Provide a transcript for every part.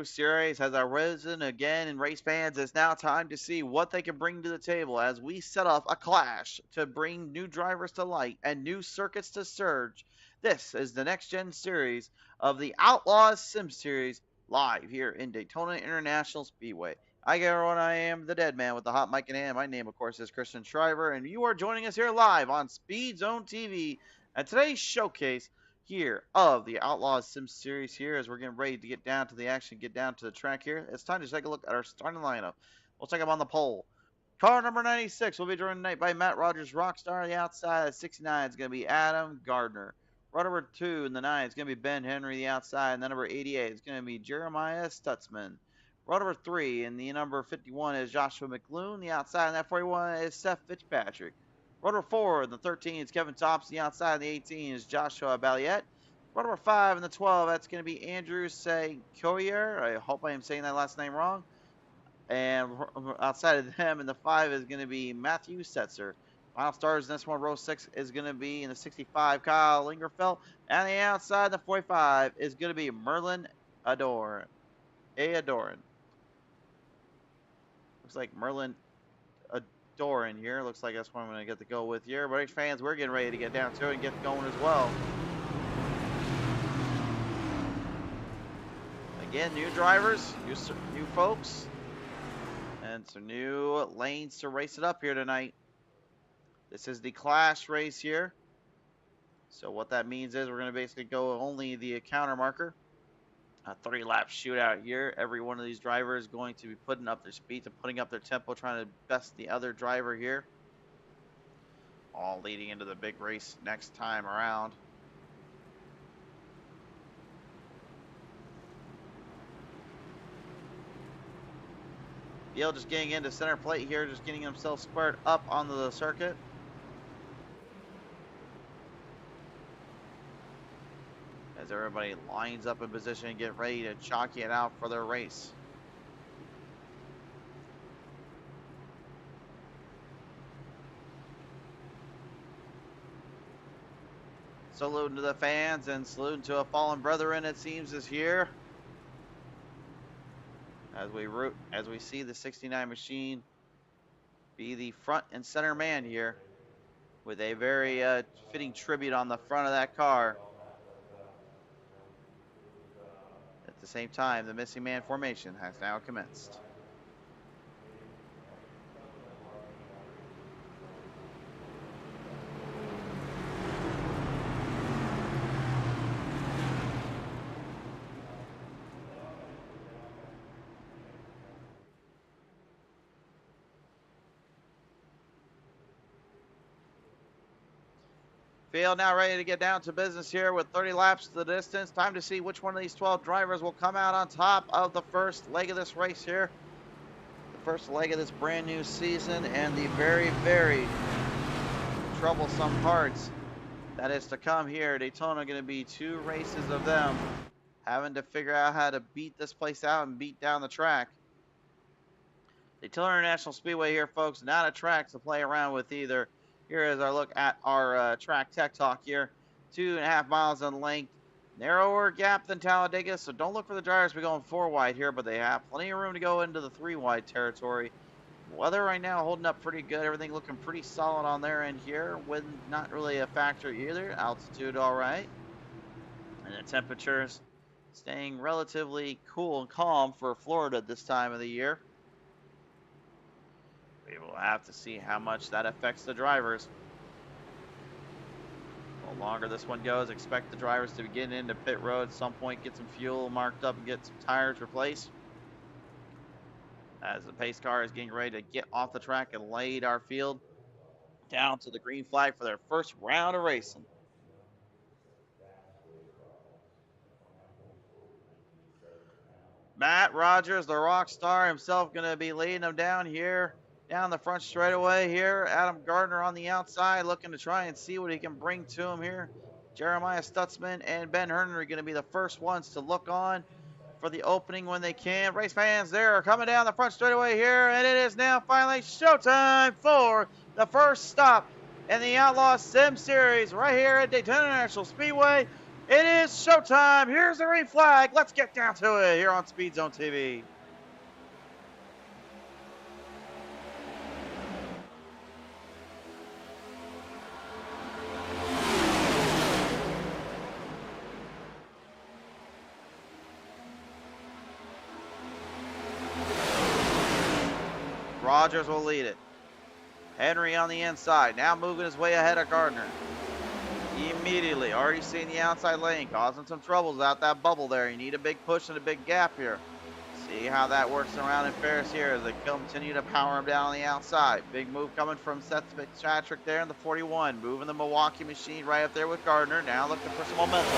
new series has arisen again in race fans. It's now time to see what they can bring to the table as we set off a clash to bring new drivers to light and new circuits to surge. This is the next gen series of the Outlaws Sim Series live here in Daytona International Speedway. Hi everyone, I am the Dead Man with the hot mic in hand. My name, of course, is Christian Shriver, and you are joining us here live on Speed Zone TV. And today's showcase here of the Outlaws Sim Series here as we're getting ready to get down to the action, get down to the track here. It's time to take a look at our starting lineup. We'll take them on the pole. Car number 96 will be driven tonight by Matt Rogers, Rockstar. The outside at 69 is going to be Adam Gardner. Row number 2 in the 9 is going to be Ben Henry. The outside, and the number 88 is going to be Jeremiah Stutzman. Row number 3 and the number 51 is Joshua McLoon. The outside, and that 41 is Seth Fitzpatrick. Row number 4 and the 13 is Kevin Thompson. The outside of the 18 is Joshua Balliet. Row number 5 and the 12, that's going to be Andrew Secoyer. I hope I am saying that last name wrong. And outside of them in the 5 is going to be Matthew Setzer. Final stars in this one, row 6 is going to be in the 65, Kyle Lingerfeld. And the outside, the 45 is going to be Merlin Adoran. Looks like Merlin Doran here. Looks like that's what I'm going to get to go with here. But fans, we're getting ready to get down to it and get going as well. Again, new drivers, new folks, and some new lanes to race it up here tonight. This is the Clash race here. So what that means is we're going to basically go only the counter marker. A 30-lap shootout here. Every one of these drivers is going to be putting up their speeds and putting up their tempo, trying to best the other driver here. All leading into the big race next time around. Beal just getting into center plate here, just getting himself squared up onto the circuit. As everybody lines up in position and get ready to jockey it out for their race. Saluting to the fans and saluting to a fallen brethren, it seems, is here. As we see the 69 machine be the front and center man here with a very fitting tribute on the front of that car. At the same time, the missing man formation has now commenced. Field now ready to get down to business here with 30 laps to the distance. Time to see which one of these 12 drivers will come out on top of the first leg of this race here. The first leg of this brand new season and the very, very troublesome parts that is to come here. Daytona going to be 2 races of them having to figure out how to beat this place out and beat down the track. Daytona International Speedway here, folks, not a track to play around with either. Here is our look at our track tech talk here. 2.5 miles in length. Narrower gap than Talladega, so don't look for the drivers to be going 4 wide here, but they have plenty of room to go into the 3 wide territory. Weather right now holding up pretty good. Everything looking pretty solid on their end here. Wind not really a factor either. Altitude all right. And the temperatures staying relatively cool and calm for Florida this time of the year. We will have to see how much that affects the drivers. The longer this one goes, expect the drivers to be getting into pit road at some point, get some fuel marked up and get some tires replaced. As the pace car is getting ready to get off the track and lead our field down to the green flag for their first round of racing. Matt Rogers, the rock star himself, going to be leading them down here. Down the front straightaway here. Adam Gardner on the outside looking to try and see what he can bring to him here. Jeremiah Stutzman and Ben Henry are going to be the first ones to look on for the opening when they can. Race fans, they're coming down the front straightaway here, and it is now finally showtime for the first stop in the Outlaw Sim Series right here at Daytona International Speedway. It is showtime. Here's the green flag. Let's get down to it here on Speed Zone TV. Rogers will lead it. Henry on the inside, now moving his way ahead of Gardner. Immediately, already seeing the outside lane, causing some troubles out that bubble there. You need a big push and a big gap here. See how that works around in Ferris here as they continue to power him down on the outside. Big move coming from Seth Fitzpatrick there in the 41. Moving the Milwaukee machine right up there with Gardner. Now looking for some momentum.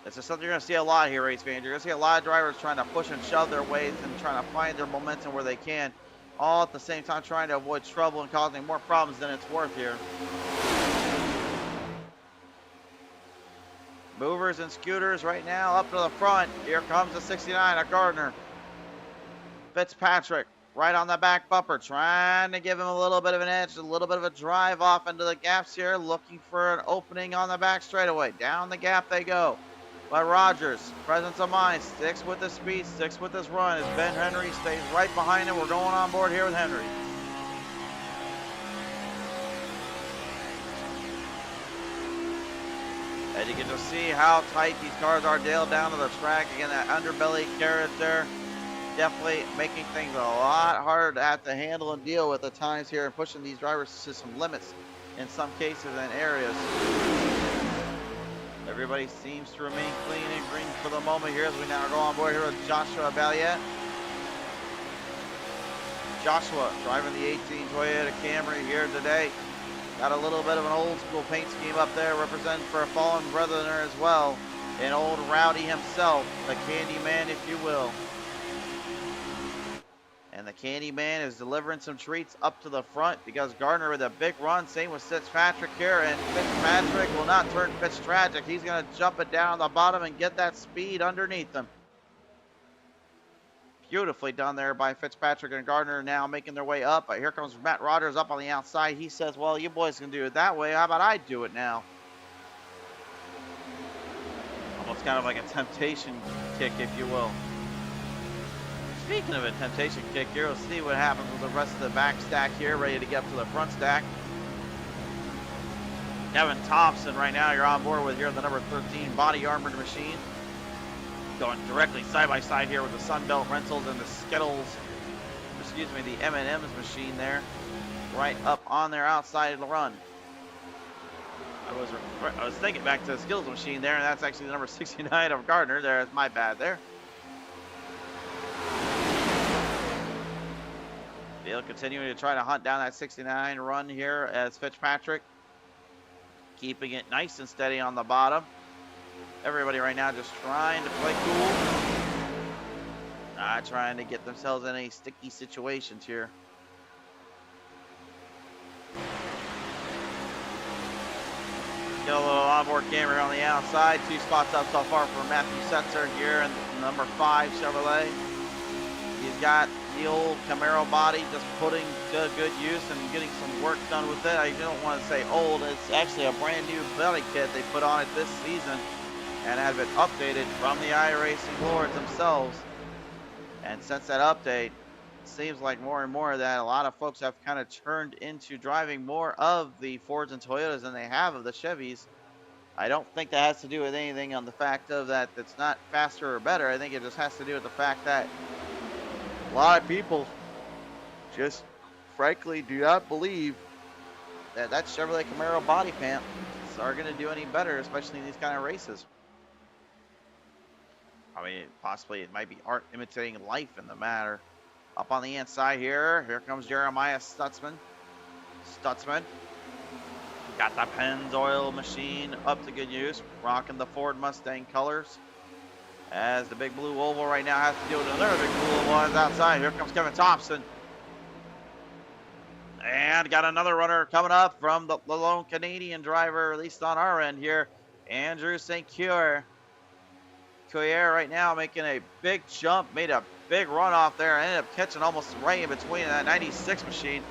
This is something you're going to see a lot here, race fans. You're going to see a lot of drivers trying to push and shove their ways and trying to find their momentum where they can, all at the same time trying to avoid trouble and causing more problems than it's worth here. Movers and scooters right now up to the front. Here comes the 69 of Gardner. Fitzpatrick right on the back bumper, trying to give him a little bit of an edge, a little bit of a drive off into the gaps here, looking for an opening on the back straightaway. Down the gap they go. But Rogers, presence of mind, sticks with the speed, sticks with his run as Ben Henry stays right behind him. We're going on board here with Henry. And you can just see how tight these cars are nailed down to the track. Again, that underbelly carrot there, definitely making things a lot harder to have to handle and deal with at times here and pushing these drivers to some limits in some cases and areas. Everybody seems to remain clean and green for the moment here as we now go on board here with Joshua Valiant. Joshua driving the 18 Toyota Camry here today. Got a little bit of an old school paint scheme up there, representing for a fallen brother there as well. An old Rowdy himself, the Candy Man, if you will. And the Candy Man is delivering some treats up to the front because Gardner with a big run. Same with Fitzpatrick here, and Fitzpatrick will not turn Fitztragic. He's going to jump it down the bottom and get that speed underneath them. Beautifully done there by Fitzpatrick and Gardner, now making their way up. But here comes Matt Rogers up on the outside. He says, well, you boys can do it that way. How about I do it now? Almost kind of like a temptation kick, if you will. Speaking of a temptation kick here, we'll see what happens with the rest of the back stack here, ready to get up to the front stack. Kevin Thompson right now you're on board with here, the number 13 body armored machine. Going directly side by side here with the Sunbelt Rentals and the Skittles, excuse me, the M&M's machine there, right up on their outside of the run. I was thinking back to the Skittles machine there, and that's actually the number 69 of Gardner. There's my bad there. They'll continuing to try to hunt down that 69 run here as Fitzpatrick, keeping it nice and steady on the bottom. Everybody right now just trying to play cool. Not trying to get themselves in any sticky situations here. Get a little onboard camera on the outside. 2 spots up so far for Matthew Setzer here in number 5 Chevrolet. He's got the old Camaro body just putting to good use and getting some work done with it. I don't want to say old. It's actually a brand new belly kit they put on it this season and has been updated from the iRacing lords themselves. And since that update, it seems like more and more that a lot of folks have kind of turned into driving more of the Fords and Toyotas than they have of the Chevys. I don't think that has to do with anything on the fact of that it's not faster or better. I think it just has to do with the fact that a lot of people just frankly do not believe that that Chevrolet Camaro body pants are going to do any better, especially in these kind of races. I mean, possibly it might be art imitating life in the matter. Up on the inside here, here comes Jeremiah Stutzman. Got the Pennzoil machine up to good use, rocking the Ford Mustang colors. As the big blue oval right now has to deal with another big blue oval on the outside. Here comes Kevin Thompson. And got another runner coming up from the lone Canadian driver, at least on our end here, Andrew St. Cuir. Cuir right now making a big jump, made a big run off there, ended up catching almost right in between that 96 machine.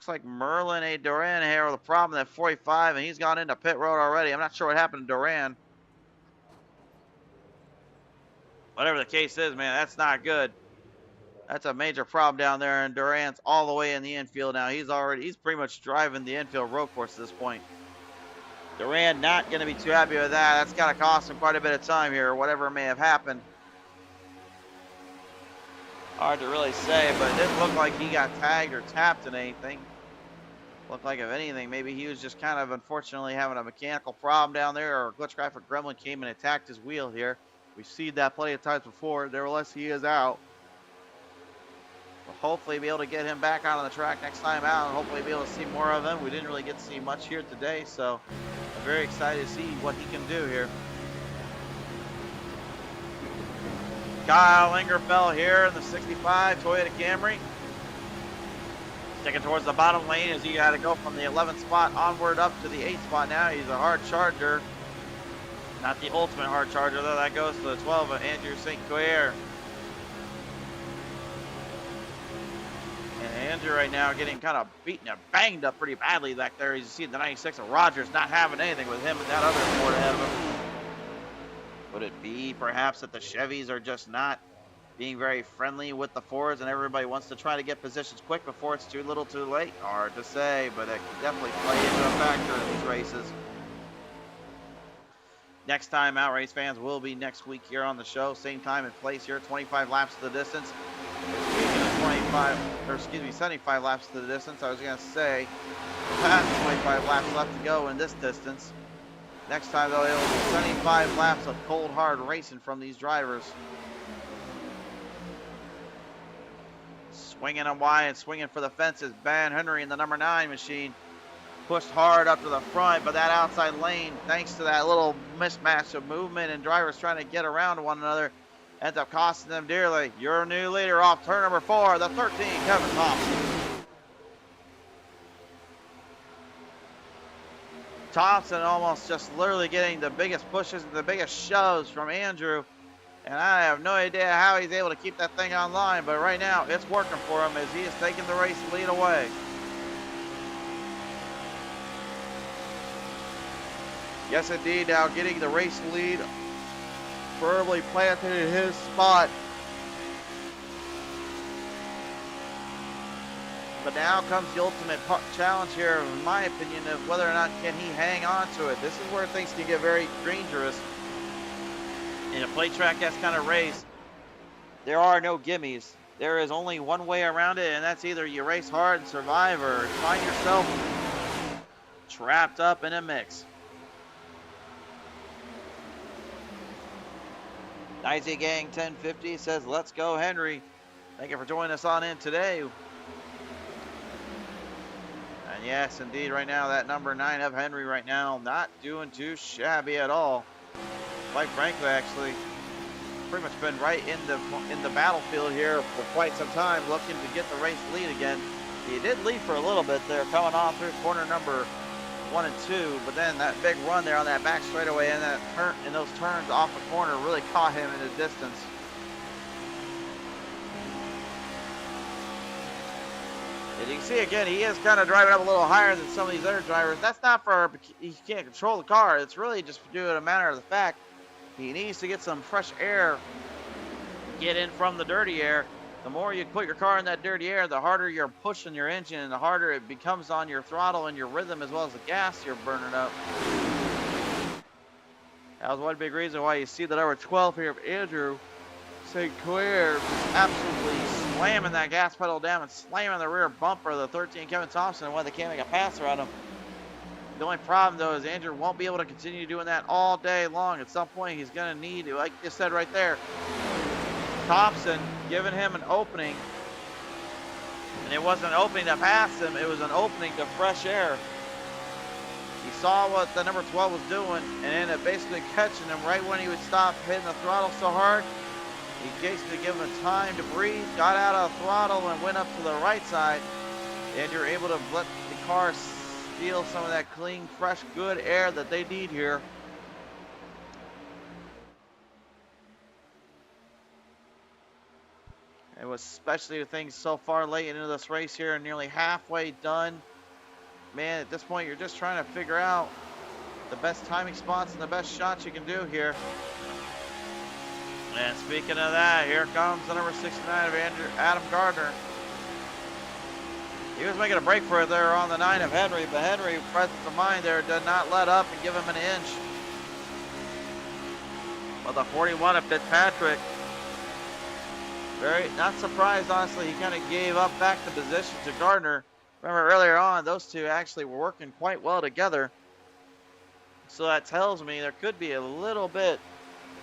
looks like Merlin A. Duran here with a problem at 45, and he's gone into pit road already. I'm not sure what happened to Duran. Whatever the case is, man, that's not good. That's a major problem down there, and Duran's all the way in the infield now. He's pretty much driving the infield road course at this point. Duran not going to be too happy with that. That's got to cost him quite a bit of time here, whatever may have happened. Hard to really say, but it didn't look like he got tagged or tapped in anything. Looked like, if anything, maybe he was just kind of unfortunately having a mechanical problem down there, or a glitch graphic gremlin came and attacked his wheel here. We've seen that plenty of times before. Nevertheless, he is out. We'll hopefully be able to get him back out on the track next time out, and hopefully be able to see more of him. We didn't really get to see much here today, so I'm very excited to see what he can do here. Kyle Ingerfeld here in the 65 Toyota Camry. Sticking towards the bottom lane as he got to go from the 11th spot onward up to the 8th spot now. He's a hard charger. Not the ultimate hard charger, though. That goes to the 12 of Andrew St. Clair. And Andrew right now getting kind of beaten and banged up pretty badly back there. As you see the 96 of Rogers not having anything with him and that other Ford ahead of him. Could it be perhaps that the Chevys are just not being very friendly with the Fords, and everybody wants to try to get positions quick before it's too little too late? Hard to say, but it could definitely play into a factor in these races. Next time out, race fans, will be next week here on the show. Same time and place here, 25 laps to the distance. Speaking of 75 laps to the distance, I was going to say, past 25 laps left to go in this distance. Next time, though, it'll be 75 laps of cold, hard racing from these drivers. Swinging and wide, swinging for the fences. Ben Henry in the number 9 machine. Pushed hard up to the front, but that outside lane, thanks to that little mismatch of movement and drivers trying to get around one another, ends up costing them dearly. Your new leader off turn number 4, the 13, Kevin Thompson. Thompson almost just literally getting the biggest pushes and the biggest shoves from Andrew. And I have no idea how he's able to keep that thing online, but right now it's working for him as he is taking the race lead away. Yes, indeed, now getting the race lead firmly planted in his spot. But now comes the ultimate challenge here, in my opinion, of whether or not can he hang on to it. This is where things can get very dangerous. In a plate track that's kind of race, there are no gimmies. There is only one way around it, and that's either you race hard and survive, or find yourself trapped up in a mix. Nicey Gang 1050 says, let's go, Henry. Thank you for joining us on in today. And yes, indeed, right now, that number 9 of Henry right now, not doing too shabby at all. Quite frankly, actually, pretty much been right in the battlefield here for quite some time, looking to get the race lead again. He did lead for a little bit there, coming off through corner number 1 and 2, but then that big run there on that back straightaway and that turn and those turns off the corner really caught him in the distance. And you can see again, he is kind of driving up a little higher than some of these other drivers. That's not for he can't control the car. It's really just due to a matter of the fact he needs to get some fresh air, get in from the dirty air. The more you put your car in that dirty air, the harder you're pushing your engine and the harder it becomes on your throttle and your rhythm, as well as the gas you're burning up. That was one big reason why you see the number 12 here of Andrew St. Clair just absolutely slamming that gas pedal down and slamming the rear bumper of the 13 Kevin Thompson, and why they can't make a pass around him. The only problem, though, is Andrew won't be able to continue doing that all day long. At some point, he's going to need, like you said right there, Thompson giving him an opening. And it wasn't an opening to pass him, it was an opening to fresh air. He saw what the number 12 was doing and ended up basically catching him right when he would stop hitting the throttle so hard. He basically gave him time to breathe, got out of the throttle and went up to the right side. And you're able to let the car steal some of that clean, fresh, good air that they need here. And especially with things so far late into this race here and nearly halfway done, man, at this point, you're just trying to figure out the best timing spots and the best shots you can do here. And speaking of that, here comes the number 69 of Adam Gardner. He was making a break for it there on the 9 of Henry, but Henry, presence of mind there, did not let up and give him an inch. Well, the 41 of Fitzpatrick, very not surprised, honestly. He kind of gave up back the position to Gardner. Remember earlier on, those two actually were working quite well together. So that tells me there could be a little bit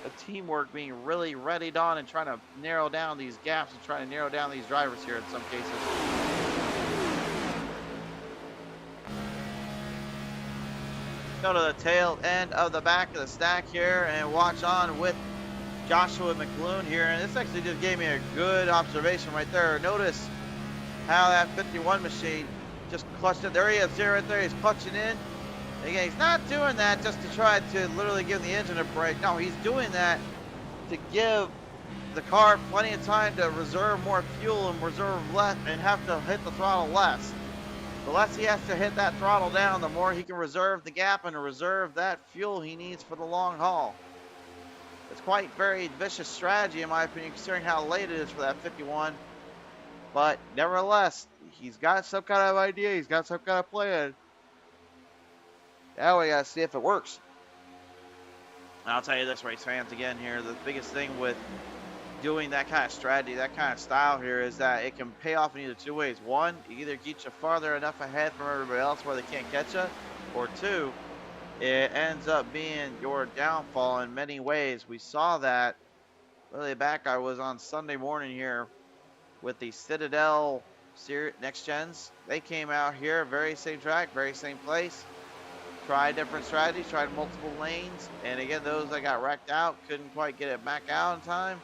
of teamwork being really readied on and trying to narrow down these gaps and trying to narrow down these drivers here in some cases. Go to the tail end of the back of the stack here and watch on with Joshua McLoone here. And this actually just gave me a good observation right there. Notice how that 51 machine just clutched it. There he is, there right there. He's clutching in. Again, he's not doing that just to try to literally give the engine a break. No, he's doing that to give the car plenty of time to reserve more fuel and reserve less and have to hit the throttle less. The less he has to hit that throttle down, the more he can reserve the gap and reserve that fuel he needs for the long haul. It's quite very vicious strategy in my opinion, considering how late it is for that 51. But nevertheless, he's got some kind of idea. He's got some kind of plan. Now we gotta see if it works. And I'll tell you this, race fans, again here, the biggest thing with doing that kind of strategy, that kind of style here, is that it can pay off in either two ways. One, it either gets you farther enough ahead from everybody else where they can't catch you, or two, it ends up being your downfall in many ways. We saw that really back. I was on Sunday morning here with the Citadel Series Next Gens. They came out here, very same track, very same place. Tried different strategies, tried multiple lanes, and again, those that got wrecked out couldn't quite get it back out in time.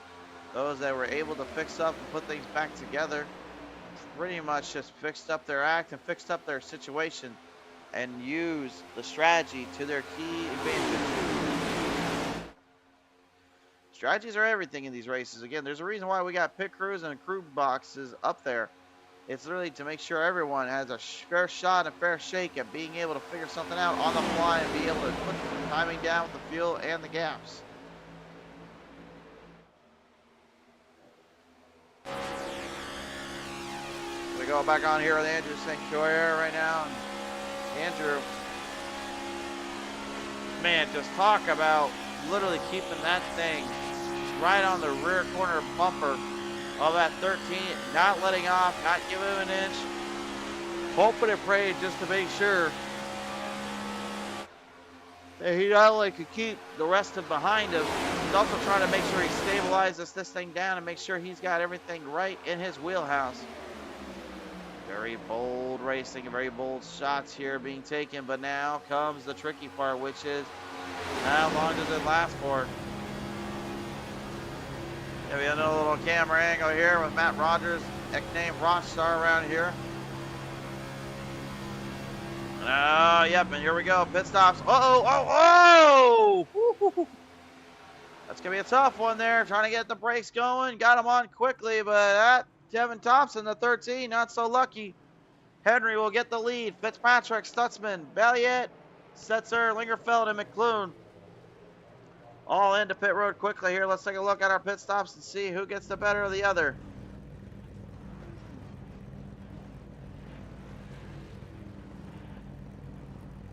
Those that were able to fix up and put things back together pretty much just fixed up their act and fixed up their situation and used the strategy to their key advantage. Strategies are everything in these races. Again, there's a reason why we got pit crews and crew boxes up there. It's really to make sure everyone has a fair shot and fair shake at being able to figure something out on the fly and be able to put the timing down with the fuel and the gaps. We go back on here with Andrew St. Clair right now. Andrew, man, just talk about literally keeping that thing right on the rear corner bumper of that 13, not letting off, not giving him an inch, hoping and praying just to make sure that he not only could keep the rest of behind him, he's also trying to make sure he stabilizes this thing down and make sure he's got everything right in his wheelhouse. Very bold racing and very bold shots here being taken, but now comes the tricky part, which is how long does it last for? Yeah, we have another little camera angle here with Matt Rogers, nicknamed Rockstar around here. Yep, and here we go. Pit stops. Oh! That's going to be a tough one there. Trying to get the brakes going. Got him on quickly, but that Devin Thompson, the 13, not so lucky. Henry will get the lead. Fitzpatrick, Stutzman, Balliet, Setzer, Lingerfeld, and McLoone all into pit road quickly here. Let's take a look at our pit stops and see who gets the better of the other.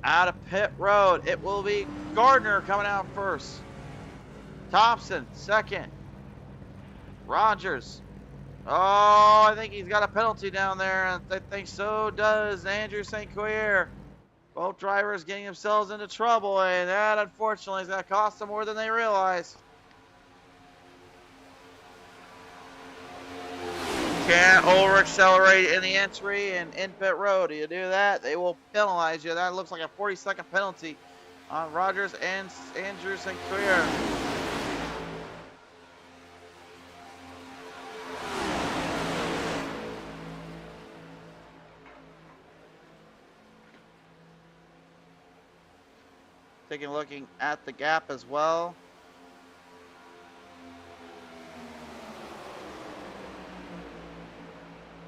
Out of pit road, it will be Gardner coming out first. Thompson, second. Rogers. Oh, I think he's got a penalty down there. And I think so does Andrew St. Clair. Both drivers getting themselves into trouble, and that unfortunately is going to cost them more than they realize. Can't over accelerate in the entry and in pit road. You do that, they will penalize you. That looks like a 40-second penalty on Rogers and Andrew St. Clair. Looking at the gap as well.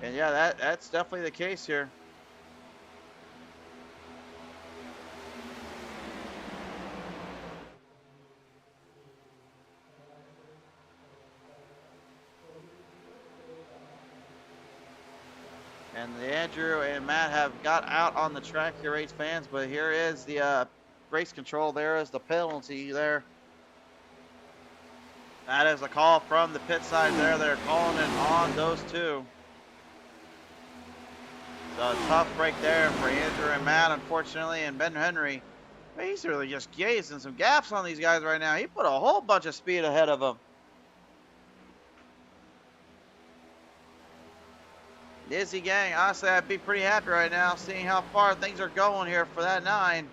And yeah, that's definitely the case here. And Andrew and Matt have got out on the track here, race fans, but here is the race control. There is the penalty there. That is a call from the pit side there. They're calling it on those two. So a tough break there for Andrew and Matt, unfortunately, and Ben Henry. He's really just gazing some gaps on these guys right now. He put a whole bunch of speed ahead of them. Izzy gang, honestly, I'd be pretty happy right now seeing how far things are going here for that 9.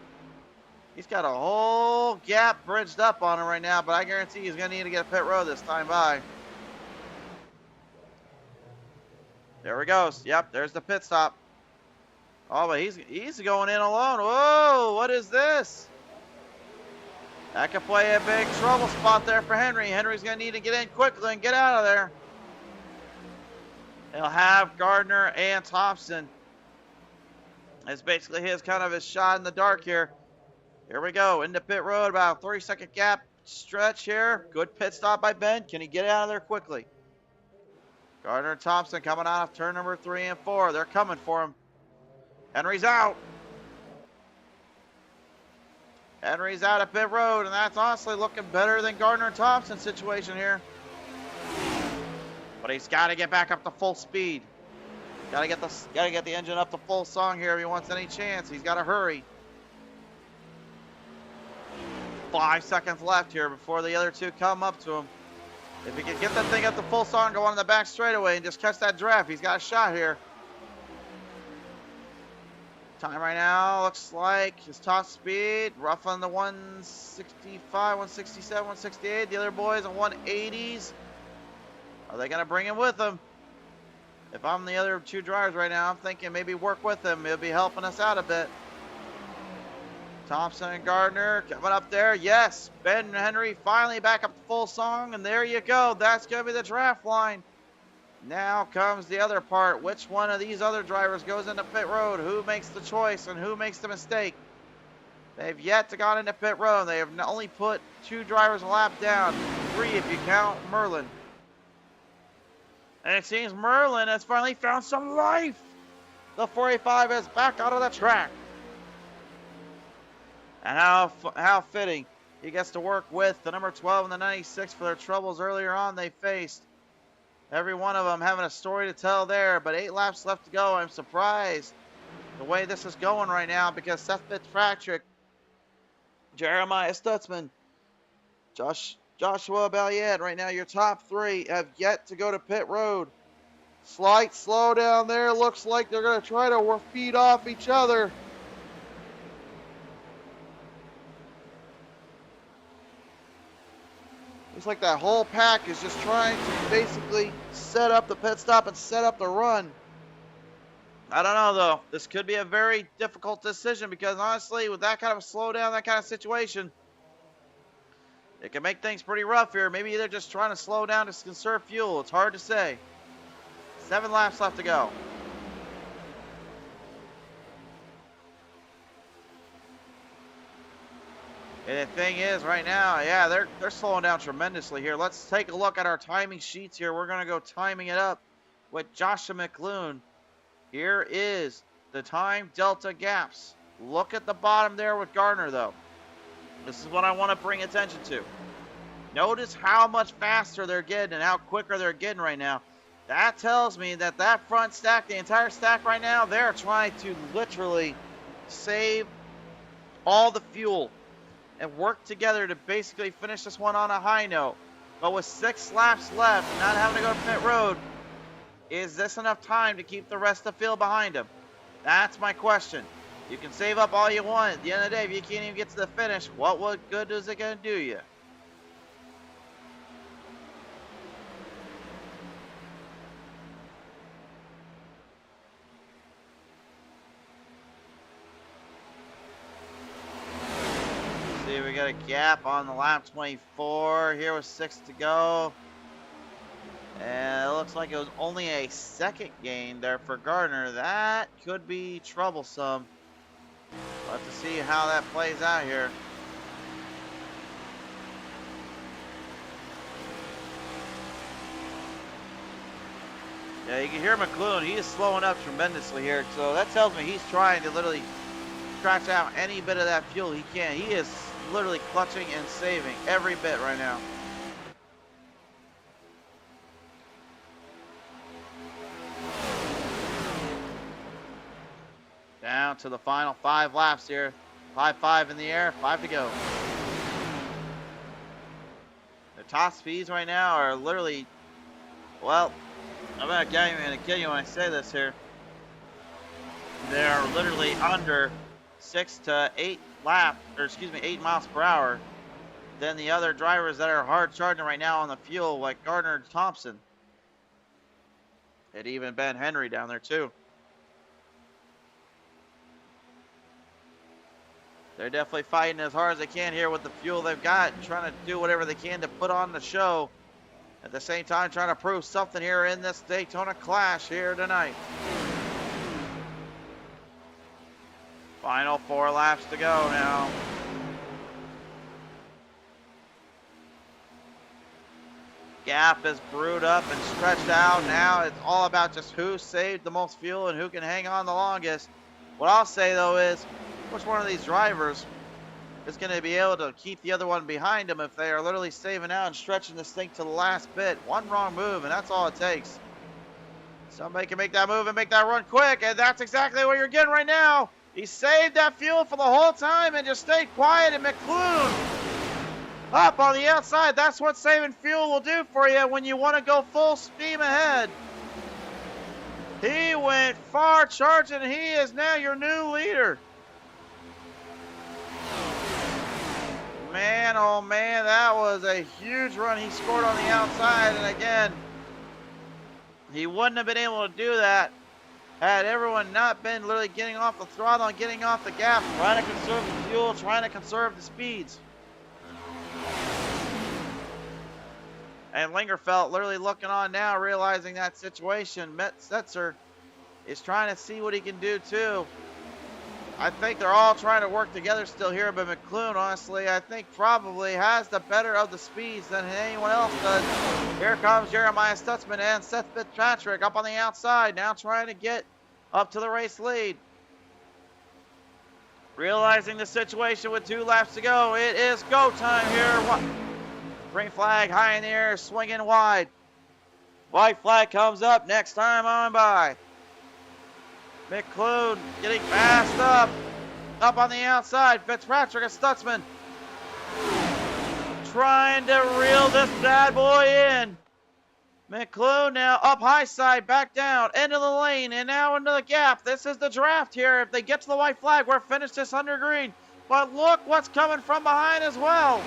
He's got a whole gap bridged up on him right now, but I guarantee he's going to need to get a pit road this time by. There he goes. Yep, there's the pit stop. Oh, but he's going in alone. Whoa, what is this? That could play a big trouble spot there for Henry. Henry's going to need to get in quickly and get out of there. He'll have Gardner and Thompson. It's basically his shot in the dark here. Here we go, into pit road, about a 3-second gap stretch here. Good pit stop by Ben. Can he get out of there quickly? Gardner and Thompson coming out of turn number 3 and 4. They're coming for him. Henry's out. Henry's out of pit road, and that's honestly looking better than Gardner and Thompson's situation here. But he's got to get back up to full speed. Got to get the engine up to full song here if he wants any chance. He's got to hurry. 5 seconds left here before the other two come up to him. If he can get that thing up to full song, go on the back straightaway and just catch that draft, he's got a shot here. Time right now looks like his top speed, rough on the 165, 167, 168. The other boys on 180s. Are they going to bring him with them? If I'm the other two drivers right now, I'm thinking maybe work with him. He'll be helping us out a bit. Thompson and Gardner coming up there. Yes, Ben and Henry finally back up to full song, and there you go. That's going to be the draft line. Now comes the other part. Which one of these other drivers goes into pit road? Who makes the choice and who makes the mistake? They've yet to go into pit road. They have only put 2 drivers a lap down. 3 if you count Merlin. And it seems Merlin has finally found some life. The 485 is back out of the track. And how fitting. He gets to work with the number 12 and the 96 for their troubles earlier on they faced. Every one of them having a story to tell there, but 8 laps left to go. I'm surprised the way this is going right now because Seth Fitzpatrick, Jeremiah Stutzman, Joshua Balliet, right now your top 3 have yet to go to pit road. Slight slowdown there. Looks like they're going to try to feed off each other. Looks like that whole pack is just trying to basically set up the pit stop and set up the run. I don't know, though. This could be a very difficult decision because, honestly, with that kind of a slowdown, that kind of situation, it can make things pretty rough here. Maybe they're just trying to slow down to conserve fuel. It's hard to say. 7 laps left to go. And the thing is, right now, yeah, they're slowing down tremendously here. Let's take a look at our timing sheets here. We're going to go timing it up with Joshua McLoone. Here is the time delta gaps. Look at the bottom there with Gardner, though. This is what I want to bring attention to. Notice how much faster they're getting and how quicker they're getting right now. That tells me that that front stack, the entire stack right now, they're trying to literally save all the fuel and work together to basically finish this one on a high note. But with 6 laps left, not having to go to pit road, is this enough time to keep the rest of the field behind them? That's my question. You can save up all you want. At the end of the day, if you can't even get to the finish, what good is it going to do you? See, we got a gap on the lap 24 here with 6 to go. And it looks like it was only a second gain there for Gardner. That could be troublesome. We'll have to see how that plays out here. Yeah, you can hear McLuhan. He is slowing up tremendously here. So that tells me he's trying to literally scratch out any bit of that fuel he can. He is literally clutching and saving every bit right now. Down to the final 5 laps here. 5-5 in the air, 5 to go. The top speeds right now are literally, well, I'm not gonna kill you when I say this here. They're literally under 6 to 8 miles per hour than the other drivers that are hard charging right now on the fuel, like Gardner Thompson. And even Ben Henry down there too. They're definitely fighting as hard as they can here with the fuel they've got, trying to do whatever they can to put on the show. At the same time, trying to prove something here in this Daytona Clash here tonight. Final 4 laps to go now. Gap is brewed up and stretched out. Now it's all about just who saved the most fuel and who can hang on the longest. What I'll say though is, which one of these drivers is going to be able to keep the other one behind them if they are literally saving out and stretching this thing to the last bit? One wrong move and that's all it takes. Somebody can make that move and make that run quick, and that's exactly what you're getting right now. He saved that fuel for the whole time and just stayed quiet, and McLuhan up on the outside. That's what saving fuel will do for you when you want to go full steam ahead. He went far charging, and he is now your new leader. Man, oh man, that was a huge run he scored on the outside, and again, he wouldn't have been able to do that had everyone not been literally getting off the throttle and getting off the gas, trying to conserve the fuel, trying to conserve the speeds. And Lingerfeld literally looking on now, realizing that situation. Setzer is trying to see what he can do too. I think they're all trying to work together still here, but McLuhan, honestly, I think probably has the better of the speeds than anyone else does. Here comes Jeremiah Stutzman and Seth Fitzpatrick up on the outside, now trying to get up to the race lead. Realizing the situation with 2 laps to go, it is go time here. Green flag high in the air, swinging wide. White flag comes up, next time on by. McLuhan getting fast up on the outside. Fitzpatrick and Stutzman trying to reel this bad boy in. McLuhan now up high side, back down, into the lane, and now into the gap. This is the draft here. If they get to the white flag, we're finished this under green. But look what's coming from behind as well.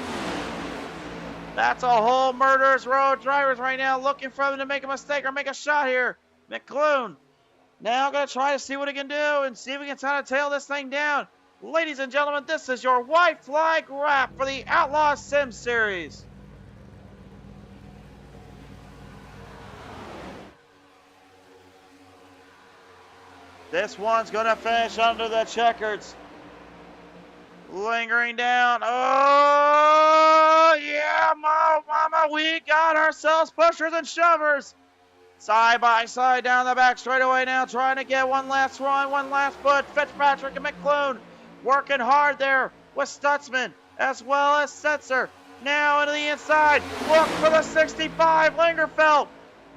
That's a whole murderer's row of drivers right now looking for them to make a mistake or make a shot here. McLuhan now going to try to see what he can do and see if we can try to tail this thing down. Ladies and gentlemen, this is your white flag wrap for the Outlaws Sim Series. This one's going to finish under the checkers. Lingering down. Oh, yeah, mama, we got ourselves pushers and shovers. Side by side down the back straightaway now, trying to get one last run, one last put. Fitzpatrick and McLuhan working hard there with Stutzman as well as Setzer. Now into the inside. Look for the 65. Lingerfeld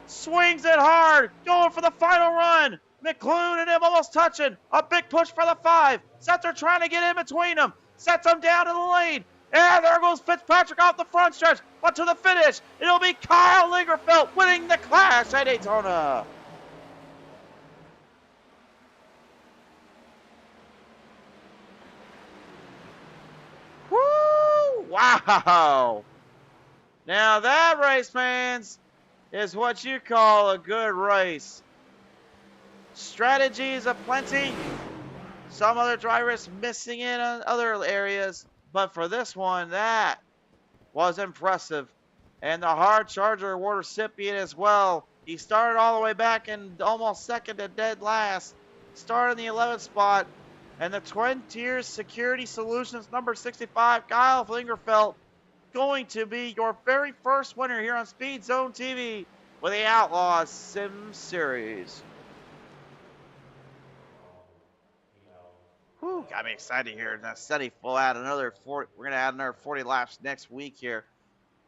swings it hard, going for the final run. McLuhan and him almost touching. A big push for the 5. Setzer trying to get in between them. Sets him down to the lane. And there goes Fitzpatrick off the front stretch. But to the finish, it'll be Kyle Lingerfeld winning the Clash at Daytona. Woo! Wow! Now that, race fans, is what you call a good race. Strategies aplenty. Some other drivers missing in on other areas. But for this one, that was impressive. and the hard charger award recipient as well. He started all the way back and almost second to dead last. Started in the 11th spot. And the Twin Tiers Security Solutions number 65, Kyle Fingerfeld, going to be your very first winner here on Speed Zone TV with the Outlaws Sim Series. Whew, got me excited here. Now, steady full out another 40. We're going to add another 40 laps next week here.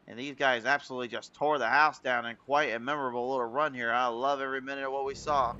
And these guys absolutely just tore the house down in quite a memorable little run here. I love every minute of what we saw.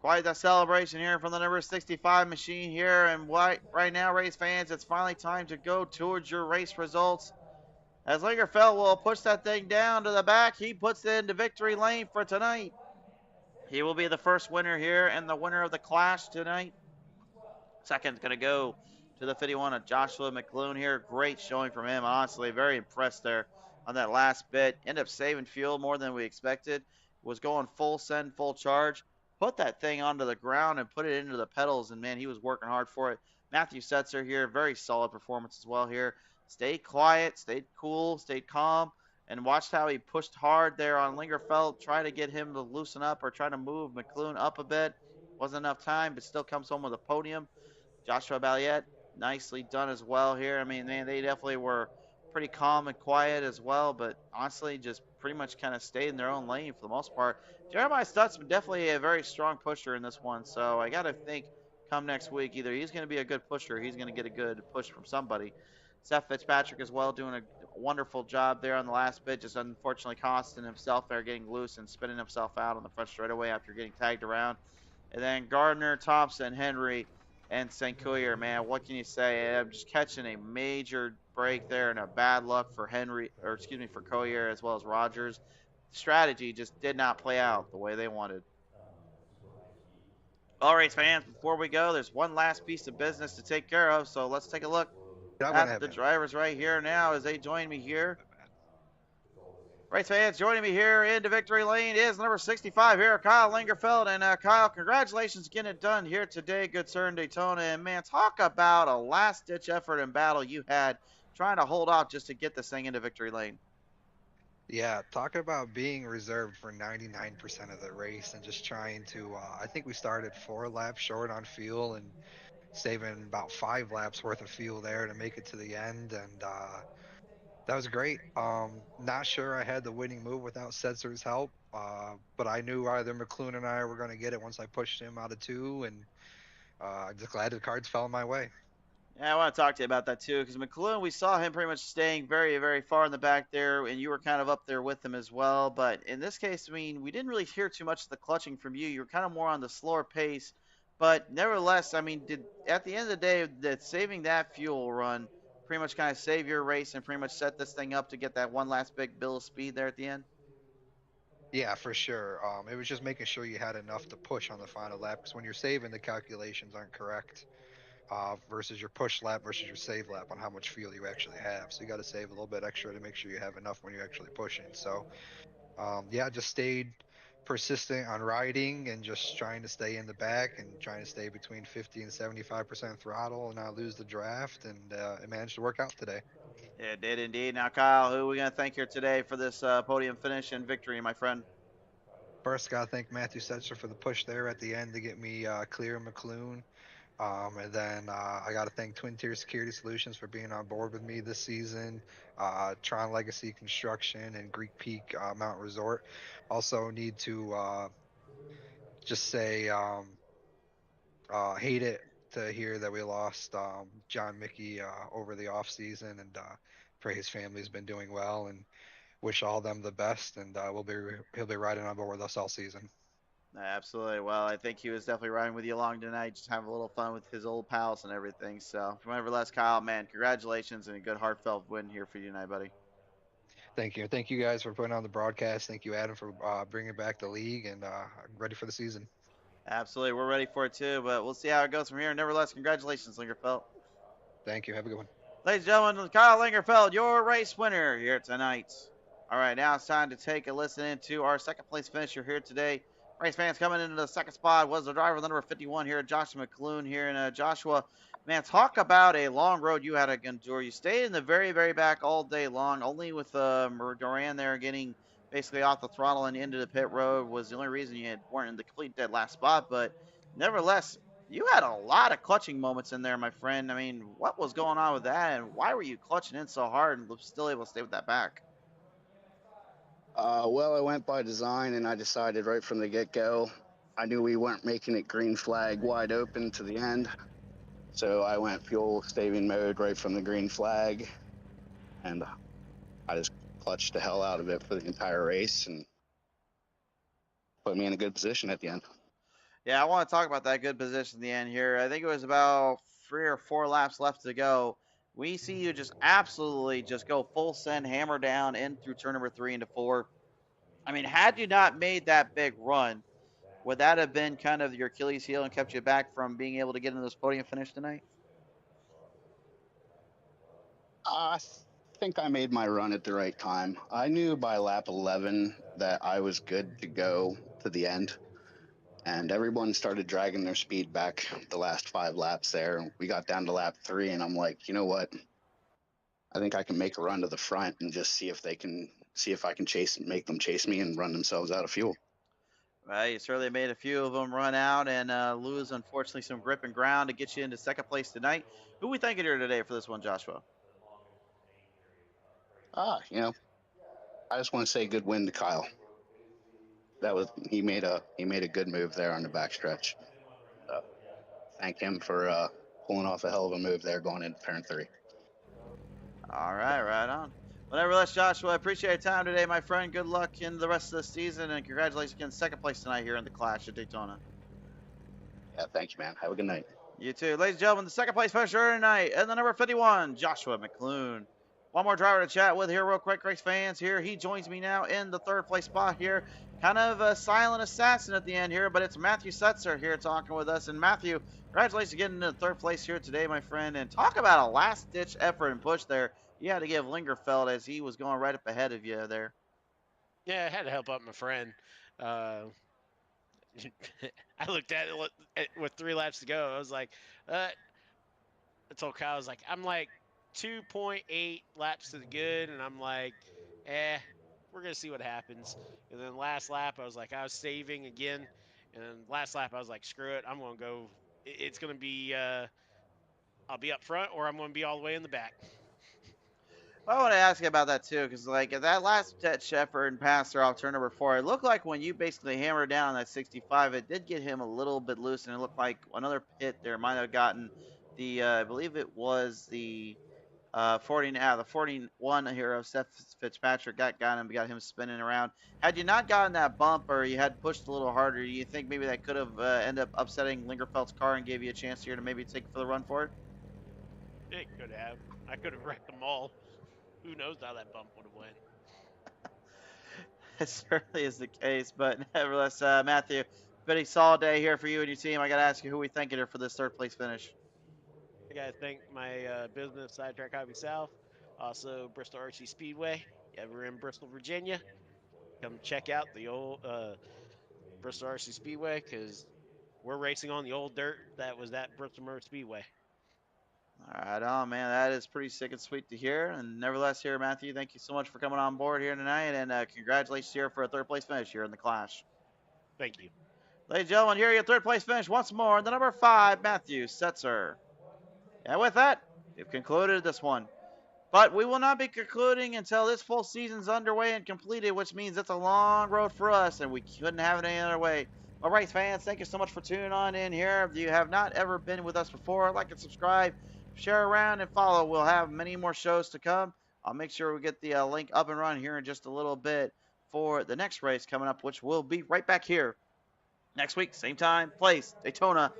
Quite the celebration here from the number 65 machine here. And right now, race fans, it's finally time to go towards your race results. As Lingerfeld will push that thing down to the back, he puts it into victory lane for tonight. He will be the first winner here and the winner of the clash tonight. Second's going to go to the 51 of Joshua McClune here. Great showing from him. Honestly, very impressed there on that last bit. Ended up saving fuel more than we expected. Was going full send, full charge. Put that thing onto the ground and put it into the pedals, and man, he was working hard for it. Matthew Setzer here, very solid performance as well here. Stayed quiet, stayed cool, stayed calm, and watched how he pushed hard there on Lingerfeld, trying to get him to loosen up or trying to move McClune up a bit. Wasn't enough time, but still comes home with a podium. Joshua Balliet, nicely done as well here. I mean, they definitely were pretty calm and quiet as well, but honestly, just pretty much kind of stayed in their own lane for the most part. Jeremiah Stutzman definitely a very strong pusher in this one, so I got to think come next week, either he's going to be a good pusher or he's going to get a good push from somebody. Seth Fitzpatrick as well doing a wonderful job there on the last bit, just unfortunately costing himself there, getting loose and spinning himself out on the front straightaway after getting tagged around. And then Gardner, Thompson, Henry, and St. Cuyer, man, what can you say? I'm just catching a major break there and a bad luck for Henry, or excuse me, for Collier as well as Rogers. Strategy just did not play out the way they wanted. All right, fans, before we go, there's one last piece of business to take care of, so let's take a look That wouldn't at have the been. drivers right here now as they join me here. My bad. Race fans, joining me here into victory lane is number 65 here, Kyle Lingerfeld. And Kyle, congratulations getting it done here today. Good sir in Daytona. And man, talk about a last-ditch effort and battle you had trying to hold off just to get this thing into victory lane. Yeah, talking about being reserved for 99% of the race and just trying to. I think we started 4 laps short on fuel and saving about 5 laps worth of fuel there to make it to the end, and that was great. Not sure I had the winning move without Setzer's help, but I knew either McClune and I were going to get it once I pushed him out of 2, and I'm just glad the cards fell my way. Yeah, I want to talk to you about that too, because McLuhan, we saw him pretty much staying very, very far in the back there, and you were kind of up there with him as well. But in this case, I mean, we didn't really hear too much of the clutching from you. You were kind of more on the slower pace, but nevertheless, I mean, did at the end of the day, that saving that fuel run pretty much kind of save your race and pretty much set this thing up to get that one last big bill of speed there at the end? Yeah, for sure. It was just making sure you had enough to push on the final lap because when you're saving, the calculations aren't correct. Versus your push lap versus your save lap on how much fuel you actually have. So you got to save a little bit extra to make sure you have enough when you're actually pushing. So yeah, just stayed persistent on riding and just trying to stay in the back and trying to stay between 50 and 75% throttle and not lose the draft. And it managed to work out today. It did indeed. Now, Kyle, who are we going to thank here today for this podium finish and victory, my friend? First, got to thank Matthew Setzer for the push there at the end to get me clear McClune. And then I got to thank Twin Tier Security Solutions for being on board with me this season, Tron Legacy Construction, and Greek Peak Mountain Resort. Also, need to just say, hate it to hear that we lost John Mickey over the off season, and pray his family's been doing well, and wish all them the best. And he'll be riding on board with us all season. Absolutely. Well, I think he was definitely riding with you along tonight, just having a little fun with his old pals and everything. So, from everlast Kyle, man, congratulations and a good heartfelt win here for you tonight, buddy. Thank you. Thank you guys for putting on the broadcast. Thank you, Adam, for bringing back the league, and I'm ready for the season. Absolutely, we're ready for it too, but we'll see how it goes from here. Nevertheless, congratulations, Lingerfeld. Thank you. Have a good one. Ladies and gentlemen, Kyle Lingerfeld, your race winner here tonight. All right, now it's time to take a listen into our second place finisher here today. Race fans coming into the second spot was the driver number 51 here, Joshua McClune here. And Joshua, man, talk about a long road you had to endure. You stayed in the very, very back all day long, only with Duran there getting basically off the throttle and into the pit road was the only reason you weren't in the complete dead last spot. But nevertheless, you had a lot of clutching moments in there, my friend. I mean, what was going on with that, and why were you clutching in so hard and still able to stay with that back? Well, I went by design, and I decided right from the get-go. I knew we weren't making it green flag wide open to the end, so I went fuel saving mode right from the green flag, and I just clutched the hell out of it for the entire race, and put me in a good position at the end. Yeah, I want to talk about that good position in the end here. I think it was about 3 or 4 laps left to go. We see you just absolutely just go full send, hammer down in through turn number 3 into 4. I mean, had you not made that big run, would that have been kind of your Achilles heel and kept you back from being able to get into this podium finish tonight? I think I made my run at the right time. I knew by lap 11 that I was good to go to the end, and everyone started dragging their speed back the last 5 laps there. We got down to lap 3, and I'm like, you know what? I think I can make a run to the front and just see if I can make them chase me and run themselves out of fuel. Well, you certainly made a few of them run out and lose, unfortunately, some grip and ground to get you into second place tonight. Who we thinking here today for this one, Joshua? You know, I just want to say good win to Kyle. He made a good move there on the backstretch. Thank him for pulling off a hell of a move there going into turn 3. All right, right on. Well, nevertheless, Joshua, I appreciate your time today, my friend. Good luck in the rest of the season, and congratulations again, second place tonight here in the Clash at Daytona. Yeah, thank you, man. Have a good night. You too. Ladies and gentlemen, the second place finisher tonight, and the number 51, Joshua McClune. One more driver to chat with here real quick, race fans here. He joins me now in the third place spot here. Kind of a silent assassin at the end here, but it's Matthew Setzer here talking with us. And Matthew, congratulations getting into third place here today, my friend. And talk about a last-ditch effort and push there. You had to give Lingerfeld as he was going right up ahead of you there. Yeah, I had to help out my friend. I looked at it with 3 laps to go. I was like, I told Kyle, I was like, I'm like 2.8 laps to the good, and I'm like, we're gonna see what happens. And then last lap, I was like, I was saving again, and then last lap, I was like, screw it, I'm gonna go. It's gonna be, I'll be up front, or I'm gonna be all the way in the back. I want to ask you about that too, because like at that last ditch effort and pass there off turn number 4, it looked like when you basically hammered down on that 65, it did get him a little bit loose, and it looked like another pit there might have gotten the, I believe it was the 41 here of Seth Fitzpatrick got him spinning around. Had you not gotten that bump or you had pushed a little harder, do you think maybe that could have ended up upsetting Lingerfeld's car and gave you a chance here to maybe take for the run for it? It could have. I could have wrecked them all. Who knows how that bump would have went? It certainly is the case, but nevertheless, Matthew, pretty solid day here for you and your team. I got to ask you who we thinking here for this third place finish. I gotta thank my business, Sidetrack Hobby South, also Bristol RC Speedway. If you ever in Bristol, Virginia, come check out the old Bristol RC Speedway because we're racing on the old dirt that was at Bristol Motor Speedway. All right, on, man. That is pretty sick and sweet to hear. And nevertheless, here, Matthew, thank you so much for coming on board here tonight. And congratulations here for a third place finish here in the Clash. Thank you. Ladies and gentlemen, here your third place finish once more. The number 5, Matthew Setzer. And with that, we've concluded this one. But we will not be concluding until this full season's underway and completed, which means it's a long road for us, and we couldn't have it any other way. All right, fans, thank you so much for tuning on in here. If you have not ever been with us before, like and subscribe, share around, and follow. We'll have many more shows to come. I'll make sure we get the link up and running here in just a little bit for the next race coming up, which will be right back here next week, same time, place, Daytona,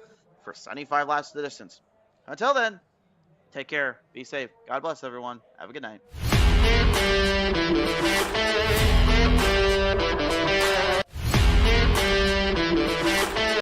for 75 laps to the distance. Until then, Take care. Be safe. God bless everyone. Have a good night.